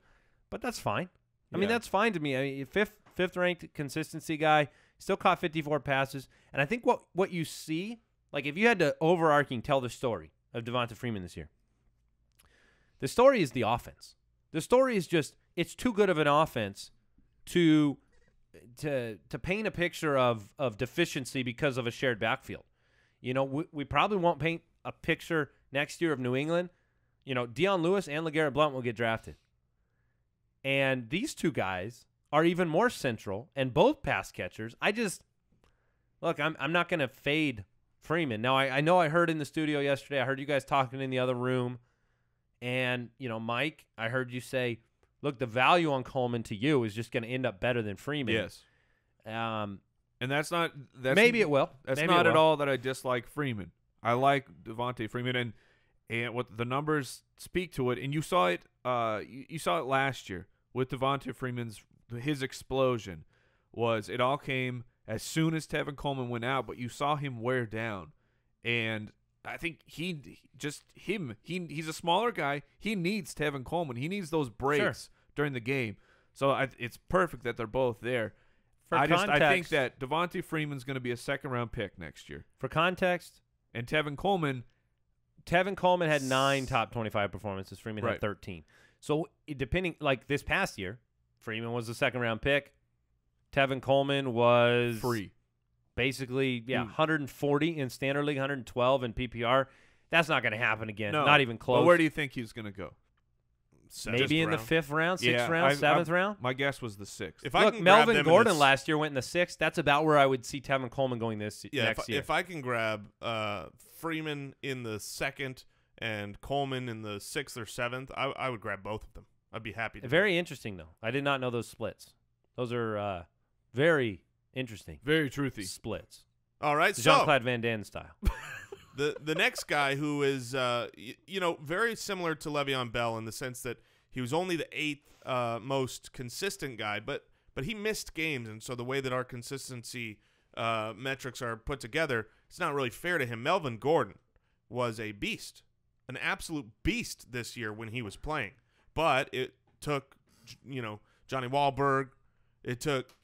but that's fine. I mean, that's fine to me. I mean, fifth ranked consistency guy, still caught 54 passes. And I think what you see, like if you had to overarching tell the story of Devonta Freeman this year, the story is the offense. The story is just it's too good of an offense to paint a picture of deficiency because of a shared backfield. We probably won't paint a picture next year of New England. Dion Lewis and LeGarrette Blount will get drafted. And these two guys are even more central and both pass catchers. I'm not going to fade Freeman. Now, I know I heard in the studio yesterday, I heard you guys talking in the other room. And, Mike, I heard you say, look, the value on Coleman to you is just going to end up better than Freeman. Yes. And that's maybe it will. That's maybe not at all that I dislike Freeman. I like Devonta Freeman, and what the numbers speak to it. And you saw it. You saw it last year with Devonta Freeman's his explosion. It all came as soon as Tevin Coleman went out, but you saw him wear down, and I think he's a smaller guy. He needs Tevin Coleman. He needs those breaks during the game. So it's perfect that they're both there. I think that Devonta Freeman's going to be a second-round pick next year. For context, and Tevin Coleman had 9 top 25 performances. Freeman had 13. So depending, like this past year, Freeman was a second-round pick. Tevin Coleman was free. Basically, 140 in Standard League, 112 in PPR. That's not going to happen again. No, not even close. But where do you think he's going to go? Maybe in the 5th round, 6th round, 7th round? My guess was the 6th. Look, Melvin Gordon last year went in the 6th. That's about where I would see Tevin Coleman going next year. If I can grab Freeman in the 2nd and Coleman in the 6th or 7th, I would grab both of them. I'd be happy to. Very interesting, though. I did not know those splits. Those are very interesting. Very truthy. Splits. All right, Jean-Claude Van Damme style. The next guy who is very similar to Le'Veon Bell in the sense that he was only the 8th most consistent guy, but he missed games, and so the way that our consistency metrics are put together, it's not really fair to him. Melvin Gordon was a beast, an absolute beast this year when he was playing, but it took Johnny Wahlberg, it took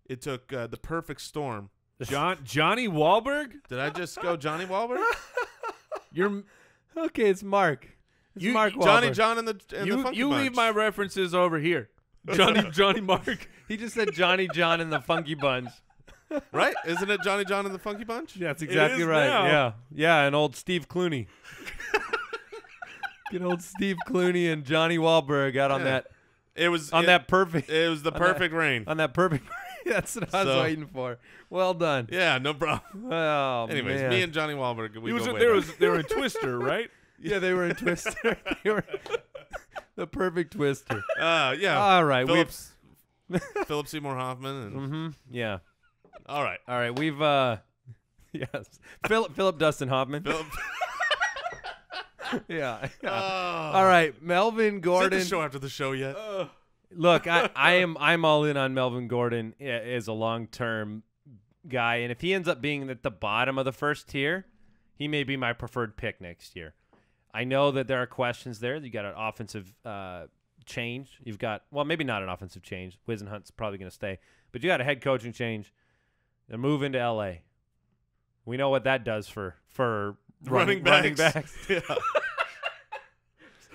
the perfect storm. Johnny Wahlberg? Did I just go Johnny Wahlberg? You're okay. It's Mark. Mark Johnny John and the Funky You Bunch. leave my references over here. Johnny Mark. He just said Johnny John and the Funky Bunch. Right? Isn't it Johnny John and the Funky Bunch? Yeah, that's exactly right. Now. Yeah, and old Steve Clooney. Get old Steve Clooney and Johnny Wahlberg out on that. It was that perfect. It was the perfect rain. On that perfect. That's what I was waiting for. Well done. Yeah, no problem. Oh, anyways, man. Me and Johnny Wahlberg. They were in Twister, right? Yeah, they were in Twister. They were the perfect Twister. Yeah. All right. Philip Seymour Hoffman. And Yeah. All right. We've yes. Philip Dustin Hoffman. Yeah. All right. Melvin Gordon. Is it the show after the show yet? Look, I'm all in on Melvin Gordon as a long-term guy, and if he ends up being at the bottom of the first tier, he may be my preferred pick next year. I know that there are questions there. You got an offensive change. You've got, well, maybe not an offensive change. Wisenhunt's probably going to stay. But you got a head coaching change. They move into L.A. We know what that does for running backs. Yeah.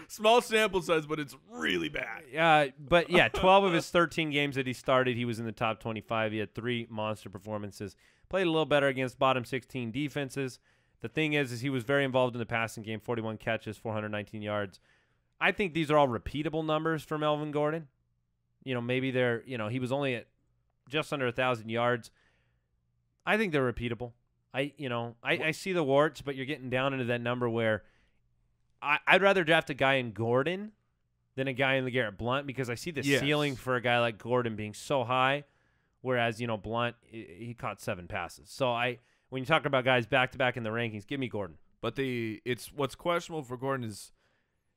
Small sample size, but it's really bad. But, 12 of his 13 games that he started, he was in the top 25. He had 3 monster performances. Played a little better against bottom 16 defenses. The thing is he was very involved in the passing game, 41 catches, 419 yards. I think these are all repeatable numbers for Melvin Gordon. Maybe they're, he was only at just under 1,000 yards. I think they're repeatable. I see the warts, but you're getting down into that number where I'd rather draft a guy in Gordon than a guy in LeGarrette Blount because I see the ceiling for a guy like Gordon being so high, whereas, Blount, he caught 7 passes. So when you talk about guys back-to-back in the rankings, give me Gordon. But what's questionable for Gordon is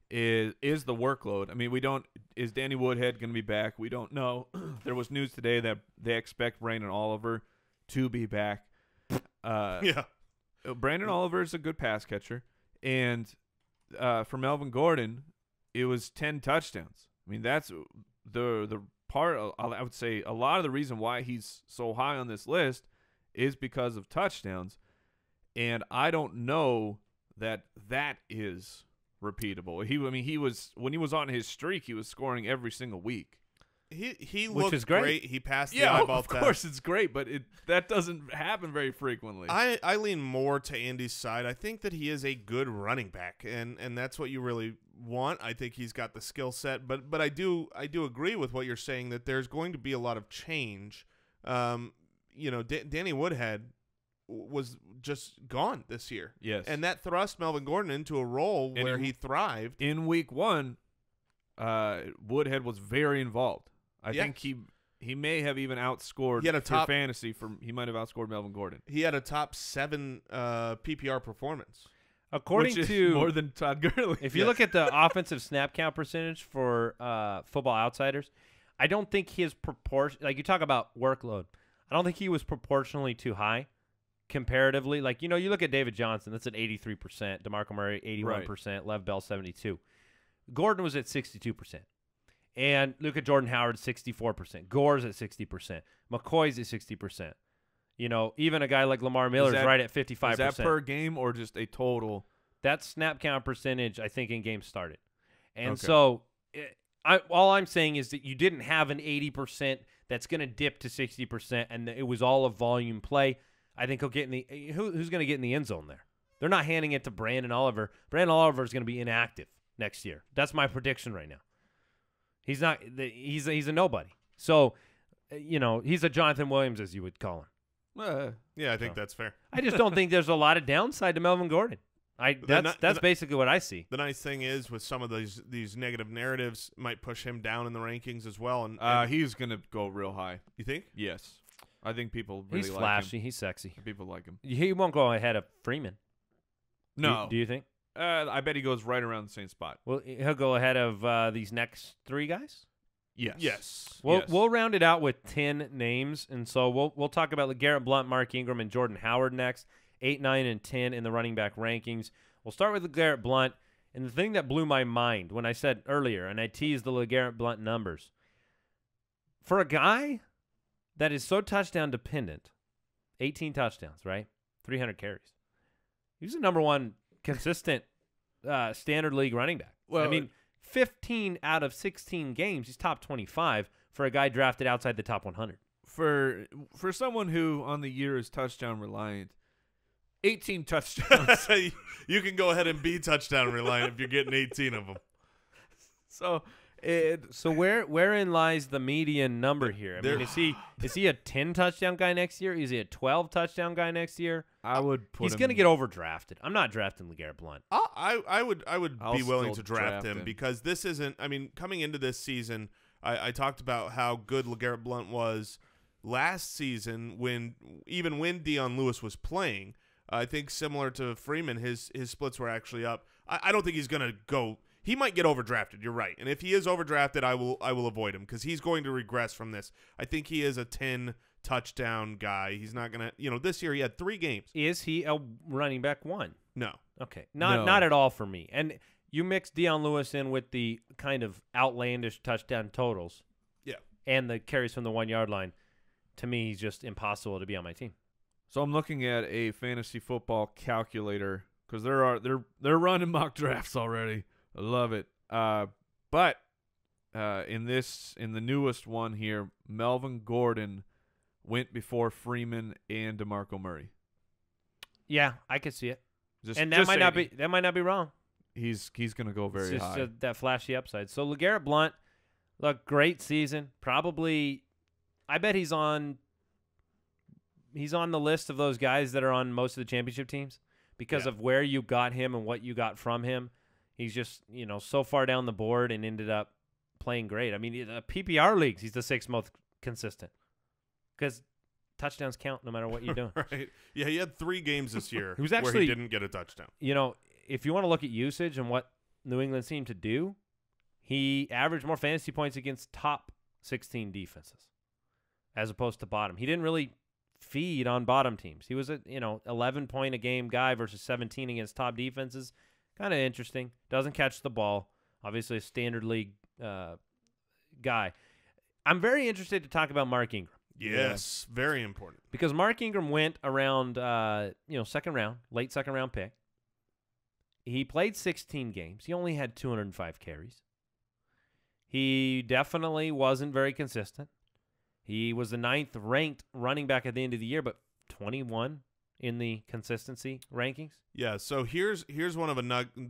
the workload. I mean, is Danny Woodhead going to be back? We don't know. There was news today that they expect Brandon Oliver to be back. Brandon Oliver is a good pass catcher, and for Melvin Gordon, it was 10 touchdowns. I mean, that's the part. I would say a lot of the reason why he's so high on this list is because of touchdowns, and I don't know that is repeatable. He was when he was on his streak, he was scoring every single week. He Which looked is great. great. He passed the eyeball test. Of course it's great, but that doesn't happen very frequently. I lean more to Andy's side. I think that he is a good running back, and that's what you really want. I think he's got the skill set, but I do agree with what you're saying that there's going to be a lot of change. Danny Woodhead was just gone this year. Yes. And that thrust Melvin Gordon into a role where he thrived. In week 1, Woodhead was very involved. I think he may have even outscored for fantasy. He might have outscored Melvin Gordon. He had a top 7 PPR performance. According which is to more than Todd Gurley. If you look at the offensive snap count percentage for Football Outsiders, I don't think his proportion, like you talk about workload, I don't think he was proportionally too high comparatively. Like, you look at David Johnson, that's at 83%, DeMarco Murray 81%, right. Lev Bell 72%. Gordon was at 62%. And look at Jordan Howard, 64%. Gore's at 60%. McCoy's at 60%. Even a guy like Lamar Miller's right at 55%. Is that per game or just a total? That's snap count percentage, I think, in games started. And so all I'm saying is that you didn't have an 80% that's going to dip to 60%, and it was all a volume play. I think he'll get in the who's going to get in the end zone there? They're not handing it to Brandon Oliver. Brandon Oliver is going to be inactive next year. That's my prediction right now. He's not. He's a nobody. So, he's a Jonathan Williams, as you would call him. Yeah, I think that's fair. I just don't think there's a lot of downside to Melvin Gordon. That's basically what I see. The nice thing is, with some of these negative narratives, might push him down in the rankings as well. And he's gonna go real high. You think? Yes, I think people really he's like flashy. him. He's sexy. People like him. He won't go ahead of Freeman. No. Do you think? I bet he goes right around the same spot. Well, he'll go ahead of these next 3 guys. Yes. We'll round it out with 10 names, and so we'll talk about LeGarrette Blount, Mark Ingram, and Jordan Howard next. 8, 9, and 10 in the running back rankings. We'll start with LeGarrette Blount, and the thing that blew my mind when I said earlier, and I teased the LeGarrette Blount numbers, for a guy that is so touchdown dependent, 18 touchdowns, right? 300 carries. He was the number 1 consistent standard league running back. Well, 15 out of 16 games, he's top 25 for a guy drafted outside the top 100. For someone who on the year is touchdown reliant, 18 touchdowns. You can go ahead and be touchdown reliant if you're getting 18 of them. So wherein lies the median number here? Is he a 10 touchdown guy next year? Is he a 12 touchdown guy next year? I would put He's him. going to get overdrafted. I'm not drafting LeGarrette Blount. I would be willing to draft him because this isn't. Coming into this season, I talked about how good LeGarrette Blount was last season when Dion Lewis was playing. I think similar to Freeman, his splits were actually up. I don't think he's going to go. he might get overdrafted. You're right. And if he is overdrafted, I will avoid him because he's going to regress from this. I think he is a 10 touchdown guy. He's not going to, this year he had 3 games. Is he a running back 1? No. Okay. Not at all for me. And you mix Deion Lewis in with the kind of outlandish touchdown totals. Yeah. And the carries from the 1-yard line. To me, he's just impossible to be on my team. So I'm looking at a fantasy football calculator because they're running mock drafts already. I love it. But in the newest one here, Melvin Gordon went before Freeman and DeMarco Murray. Yeah, I could see it. That might not be wrong. He's going to go very it's high. Just that flashy upside. So LeGarrette Blount, look, great season. Probably, I bet he's on the list of those guys that are on most of the championship teams because of where you got him and what you got from him. He's just, so far down the board and ended up playing great. I mean, the PPR leagues, he's the 6th most consistent because touchdowns count no matter what you're doing. Right. Yeah, he had 3 games this year where he didn't get a touchdown. If you want to look at usage and what New England seemed to do, he averaged more fantasy points against top 16 defenses as opposed to bottom. He didn't really feed on bottom teams. He was a 11-point-a-game guy versus 17 against top defenses. Kind of interesting. Doesn't catch the ball. Obviously a standard league guy. I'm very interested to talk about Mark Ingram. Yes, very important. Because Mark Ingram went around, second round, late second round pick. He played 16 games. He only had 205 carries. He definitely wasn't very consistent. He was the 9th ranked running back at the end of the year, but 21 in the consistency rankings. Yeah, so here's one of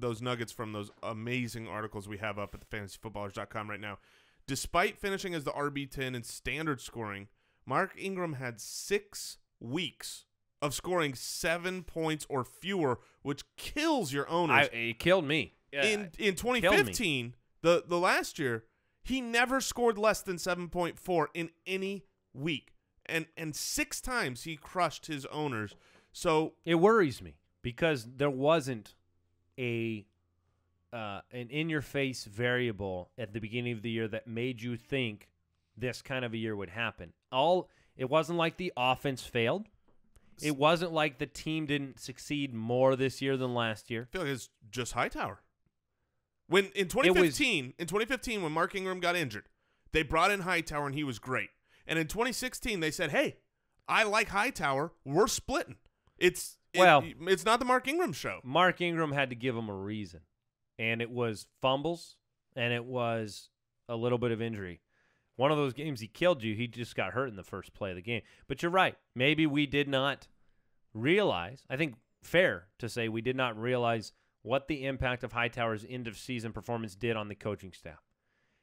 those nuggets from those amazing articles we have up at the fantasyfootballers.com right now. Despite finishing as the RB10 in standard scoring, Mark Ingram had 6 weeks of scoring 7 points or fewer, which kills your owners. It killed me. In 2015, the last year, he never scored less than 7.4 in any week. And 6 times he crushed his owners. So it worries me because there wasn't an in-your-face variable at the beginning of the year that made you think this kind of a year would happen. It wasn't like the offense failed. It wasn't like the team didn't succeed more this year than last year. I feel like it's just Hightower. When in 2015, when Mark Ingram got injured, they brought in Hightower and he was great. And in 2016, they said, "Hey, I like Hightower. We're splitting." It's not the Mark Ingram show. Mark Ingram had to give him a reason, and it was fumbles, and it was a little bit of injury. One of those games he killed you. He just got hurt in the first play of the game. But you're right. Maybe we did not realize. I think fair to say we did not realize what the impact of Hightower's end-of-season performance did on the coaching staff.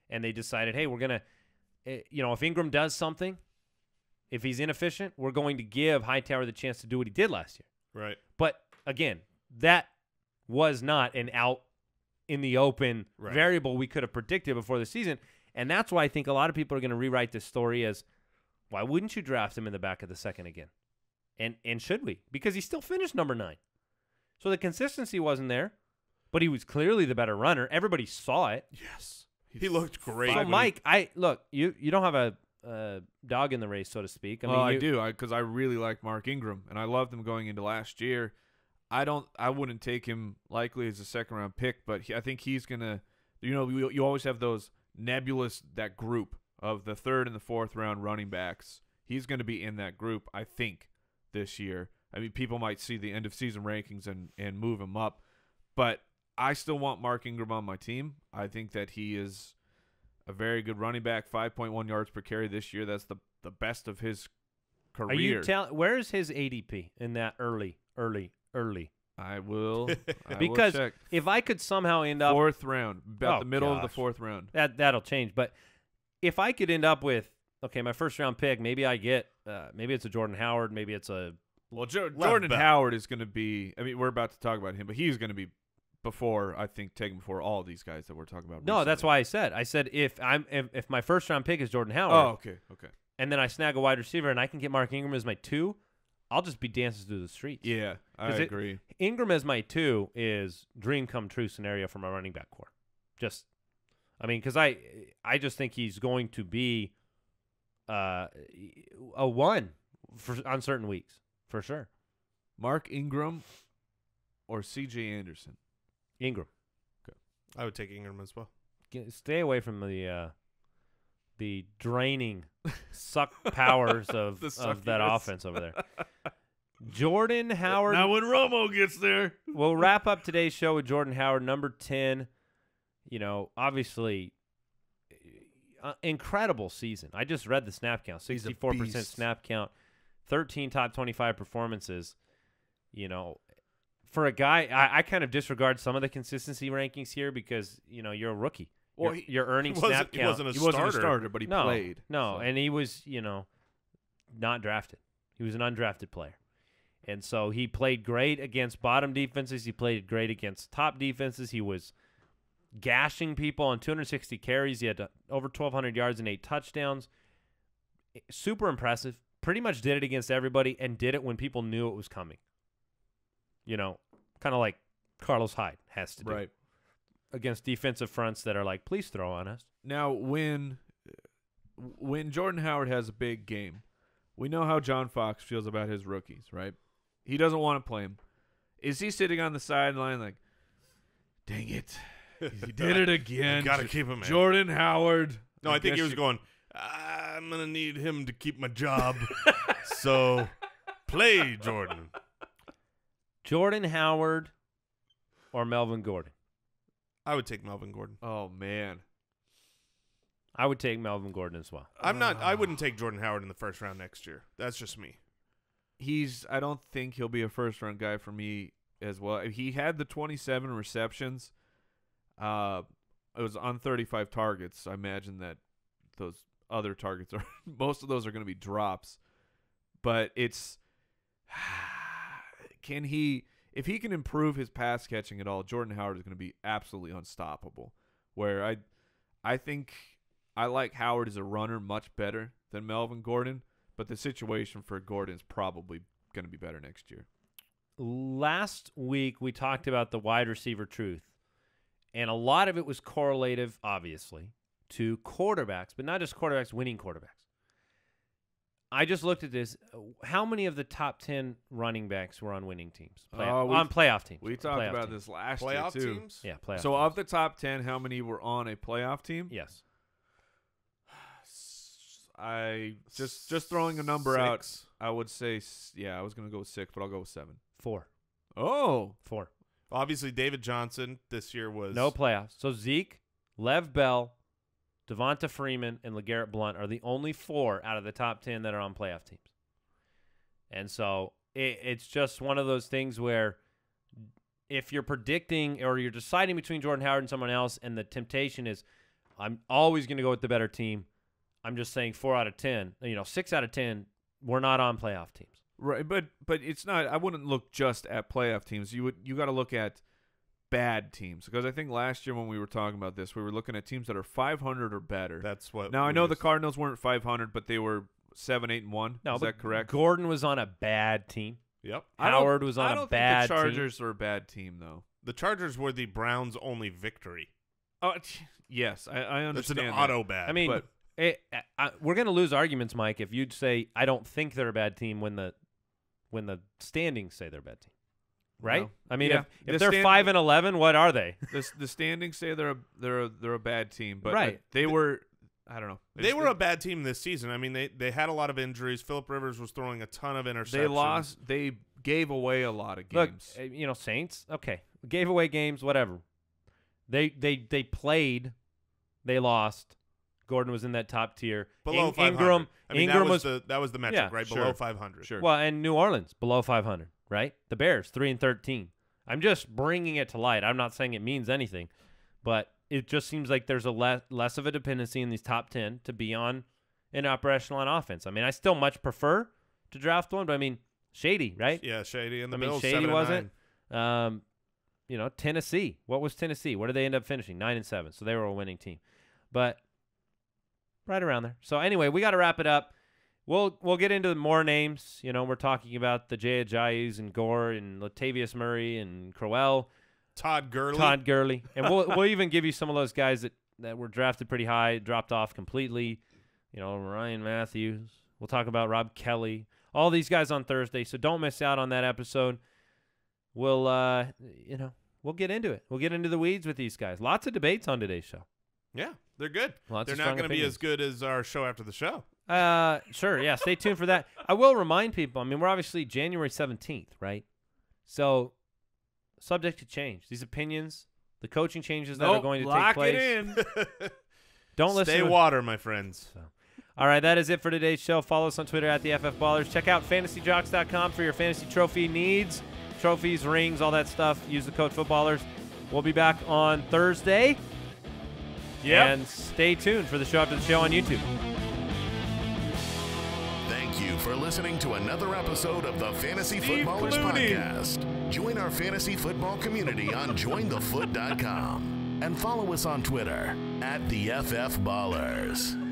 And they decided, hey, we're going to, if Ingram does something, if he's inefficient, we're going to give Hightower the chance to do what he did last year. Right. But, again, that was not an out-in-the-open variable we could have predicted before the season. And that's why I think a lot of people are going to rewrite this story as, why wouldn't you draft him in the back of the second again? And should we? Because he still finished number 9. So the consistency wasn't there, but he was clearly the better runner. Everybody saw it. Yes. He looked great. So, Mike, you don't have a dog in the race, so to speak. I do, because I really like Mark Ingram, and I loved him going into last year. I wouldn't take him likely as a second-round pick, but I think he's going to, you always have those that group of the 3rd and the 4th round running backs. He's going to be in that group, I think, this year. I mean, people might see the end-of-season rankings and move him up, but I still want Mark Ingram on my team. I think that he is a very good running back, 5.1 yards per carry this year. That's the best of his career. Where is his ADP in that early? I will because check. If I could somehow end up 4th round, about the middle of the 4th round. That'll change. But if I could end up with my first round pick, maybe I get maybe it's a Jordan Howard, maybe it's a Jordan Howard is going to be. I mean, we're about to talk about him, but he's going to be taken before all of these guys that we're talking about. No, recently. that's why I said if my first round pick is Jordan Howard. Oh, okay. And then I snag a wide receiver and I can get Mark Ingram as my 2. I'll just be dancing through the streets. Yeah, I agree. Ingram as my 2 is dream come true scenario for my running back core. Just, I mean, because I just think he's going to be a 1 on certain weeks for sure. Mark Ingram or C.J. Anderson? Ingram. Okay. I would take Ingram as well. Stay away from the draining suck powers of that offense over there. Jordan Howard. Now when Romo gets there. We'll wrap up today's show with Jordan Howard, number 10. You know, obviously, incredible season. I just read the snap count. 64% snap count, 13 top 25 performances. You know, for a guy, I kind of disregard some of the consistency rankings here because, you know, you're a rookie. Well, you're earning snap count. He wasn't a starter, but he played. No, and he was, you know, not drafted. He was an undrafted player. And so he played great against bottom defenses. He played great against top defenses. He was gashing people on 260 carries. He had over 1,200 yards and 8 touchdowns. Super impressive. Pretty much did it against everybody and did it when people knew it was coming. You know, kind of like Carlos Hyde has to do. Right. Against defensive fronts that are like, please throw on us. Now, when Jordan Howard has a big game, we know how John Fox feels about his rookies, right? He doesn't want to play him. Is he sitting on the sideline like, dang it, he did it again. Got to keep him in. Jordan Howard. No, I think he was going, I'm going to need him to keep my job. So play Jordan. Jordan Howard or Melvin Gordon? I would take Melvin Gordon. Oh, man. I would take Melvin Gordon as well. I wouldn't take Jordan Howard in the first round next year. That's just me. I don't think he'll be a first-round guy for me as well. He had the 27 receptions. It was on 35 targets. I imagine that those other targets are most of those are going to be drops. But it's if he can improve his pass catching at all, Jordan Howard is going to be absolutely unstoppable. Where I think I like Howard as a runner much better than Melvin Gordon, but the situation for Gordon is probably going to be better next year. Last week we talked about the wide receiver truth, and a lot of it was correlative, obviously, to quarterbacks, but not just quarterbacks, winning quarterbacks. I just looked at this. How many of the top 10 running backs were on winning teams? On playoff teams. We talked about this last year, too. Playoff teams? Yeah, playoff So teams. of the top 10, how many were on a playoff team? Yes. I just throwing a number 6. out. I would say, I was going to go with 6, but I'll go with 7. 4. Oh. 4. Obviously, David Johnson this year was No playoffs. So Zeke, Lev Bell, Devonta Freeman, and LeGarrette Blount are the only 4 out of the top 10 that are on playoff teams. And so it's just one of those things where if you're predicting or you're deciding between Jordan Howard and someone else and the temptation is I'm always going to go with the better team, I'm just saying 4 out of 10, 6 out of 10, we're not on playoff teams. Right, but it's not. I wouldn't look just at playoff teams. You got to look at bad teams, because I think last year when we were talking about this, we were looking at teams that are 500 or better. That's what. Now I know the Cardinals weren't 500, but they were 7-8-1. No, is that correct? Gordon was on a bad team. Yep. Howard was on a bad team. I don't think the Chargers are a bad team, though. The Chargers were the Browns' only victory. Oh, yes, I understand. It's an auto bad. I mean, we're going to lose arguments, Mike, if you'd say I don't think they're a bad team when the standings say they're a bad team, right? No. I mean, Yeah. if they're 5-11, what are they? The standings say they're a bad team, but right. They were. I don't know. They were a bad team this season. I mean, they had a lot of injuries. Phillip Rivers was throwing a ton of interceptions. They lost. They gave away a lot of games. Look, Saints, okay, gave away games, whatever. They played, they lost. Gordon was in that top tier. Below 500. Ingram, I mean, Ingram that was the metric, right? Sure. Below 500. Sure. Well, and New Orleans below 500, right? The Bears 3-13. I'm just bringing it to light. I'm not saying it means anything, but it just seems like there's a less of a dependency in these top 10 to be on an upper echelon offense. I mean, I still much prefer to draft one, but I mean, Shady, right? Yeah, Shady and the I mean, Bills. Shady 7-9. wasn't. Tennessee. What was Tennessee? Where did they end up finishing? 9-7. So they were a winning team, but right around there. So anyway, we got to wrap it up. We'll get into more names. We're talking about the Jay Ajayus and Gore and Latavius Murray and Crowell. Todd Gurley. And we'll even give you some of those guys that were drafted pretty high, dropped off completely. You know, Ryan Matthews. We'll talk about Rob Kelly. All these guys on Thursday, so don't miss out on that episode. We'll get into it. We'll get into the weeds with these guys. Lots of debates on today's show. Yeah, they're good. They're not going to be as good as our show after the show. Sure, yeah. Stay tuned for that. I will remind people, I mean, we're obviously January 17th, right? So, subject to change. These opinions, the coaching changes that are going to take place. Lock it in. Don't listen. Stay water, my friends. So. All right, that is it for today's show. Follow us on Twitter at the FF Ballers. Check out fantasyjocks.com for your fantasy trophy needs. Trophies, rings, all that stuff. Use the code FOOTBALLERS. We'll be back on Thursday. Yeah. And stay tuned for the show after the show on YouTube. Thank you for listening to another episode of the Fantasy Footballers Podcast. Join our fantasy football community on jointhefoot.com and follow us on Twitter at the FF Ballers.